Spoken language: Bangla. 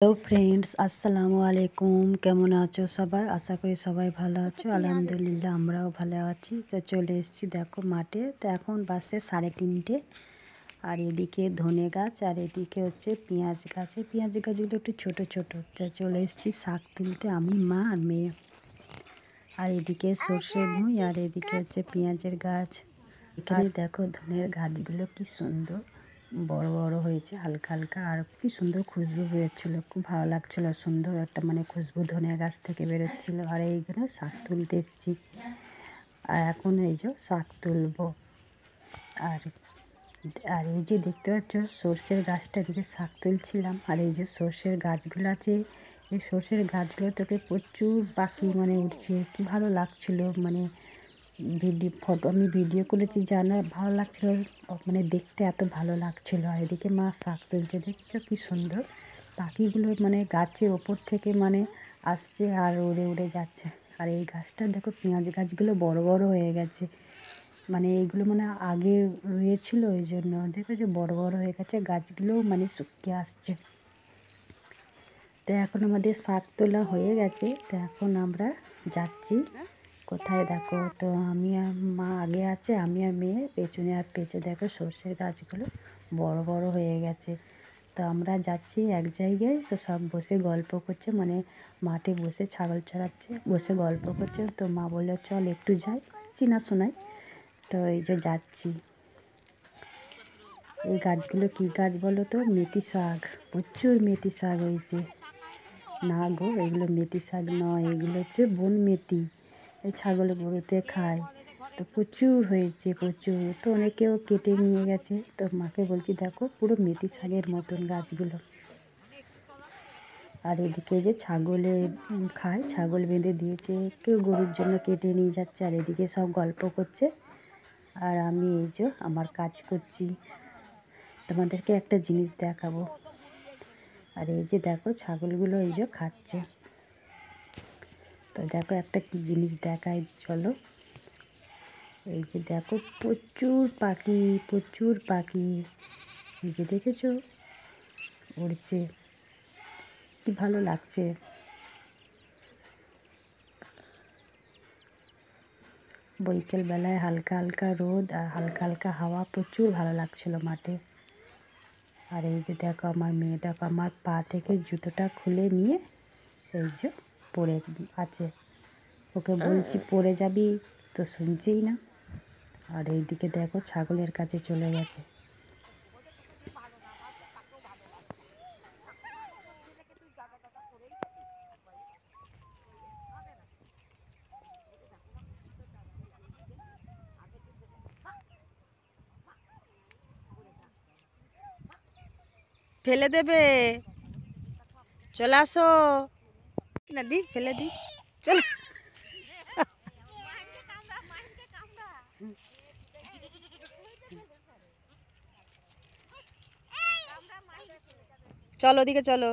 হ্যালো ফ্রেন্ডস, আসসালামু আলাইকুম। কেমন আছো সবাই? আশা করি সবাই ভালো আছো। আলহামদুলিল্লাহ আমরাও ভালো আছি। তো চলে এসেছি দেখো মাঠে। তো এখন বাজছে 3:30। আর এদিকে ধনে গাছ আর এদিকে হচ্ছে পেঁয়াজ গাছ। এই পেঁয়াজ গাছগুলো একটু ছোট ছোট। তো চলে এসেছি শাক তুলতে আমি, মা আর মেয়ে। আর এদিকে সর্ষে ভুঁই আর এদিকে হচ্ছে পেঁয়াজের গাছ। এখানে দেখো ধনের গাছগুলো কি সুন্দর বড় বড় হয়েছে, হালকা হালকা, আর কি সুন্দর খুশবু বেরোচ্ছিল। খুব ভালো লাগছিল, সুন্দর একটা মানে খুশবু ধনের গাছ থেকে বেরোচ্ছিল। আর এইখানে শাক তুলতে এসেছি। আর এখন এই যে শাক তুলবো। আর আর এই যে দেখতে পাচ্ছ সর্ষের গাছটা দিকে শাক তুলছিলাম। আর এই যে সর্ষের গাছগুলো আছে, এই সর্ষের গাছগুলো থেকে প্রচুর পাখি মানে উঠছে। কি ভালো লাগছিল, মানে আমি ভিডিও করেছি, জানা ভালো লাগছিলো, মানে দেখতে এত ভালো লাগছিলো। আর এদিকে মা শাক তুলছে, দেখছো কি সুন্দর পাখিগুলো মানে গাছের ওপর থেকে মানে আসছে আর উড়ে উড়ে যাচ্ছে। আর এই গাছটা দেখো পেঁয়াজ গাছগুলো বড় বড় হয়ে গেছে, মানে এইগুলো মানে আগে রয়েছিল, ওই জন্য দেখো যে বড় বড় হয়ে গেছে গাছগুলো, মানে শুকিয়ে আসছে। তো এখন আমাদের শাক তোলা হয়ে গেছে। তো এখন আমরা যাচ্ছি কোথায় দেখো। তো আমি আর মা আগে আছে, আমি আর মেয়ে পেছনে। আর পেছনে দেখো সর্ষের গাছগুলো বড় বড় হয়ে গেছে। তো আমরা যাচ্ছি এক জায়গায়। তো সব বসে গল্প করছে, মানে মাঠে বসে ছাগল চড়াচ্ছে, বসে গল্প করছে। তো মা বললো চল একটু যাই, চেনাশোনায়। তো এই যে যাচ্ছি। এই গাছগুলো কী গাছ বলো তো? মেথি শাক। প্রচুর মেথি শাক হয়েছে। না গো, এগুলো মেথি শাক নয়, এগুলো হচ্ছে বন মেথি। এই ছাগল গরুতে খায়। তো প্রচুর হয়েছে, প্রচুর। তো অনেকেও কেটে নিয়ে গেছে। তো মাকে বলছি দেখো পুরো মেথি শাকের মতন গাছগুলো। আর এদিকে যে ছাগলে খায়, ছাগল বেঁধে দিয়েছে, কেউ গরুর জন্য কেটে নিয়ে যাচ্ছে। আর এদিকে সব গল্প করছে আর আমি এই যে আমার কাজ করছি। তোমাদেরকে একটা জিনিস দেখাবো। আর এই যে দেখো ছাগলগুলো এই যে খাচ্ছে। তো দেখো একটা কি জিনিস দেখায়, চলো। এই যে দেখো প্রচুর পাখি, প্রচুর পাখি। এই যে দেখেছো উড়ছে, কি ভালো লাগছে। বৈকাল বেলায় হালকা হালকা রোদ আর হালকা হালকা হাওয়া, প্রচুর ভালো লাগছিল মাঠে। আর এই যে দেখো আমার মেয়ে, দেখো আমার পা থেকে জুতোটা খুলে নিয়ে এই যে পরে আছে। ওকে বলছি পরে যাবি, তো শুনছেই না। আর এইদিকে দেখো ছাগলের কাছে চলে গেছে। ফেলে দেবে, চলে আসো। না দিস, ফেলে দিস, চল। চলো ওদিকে চলো।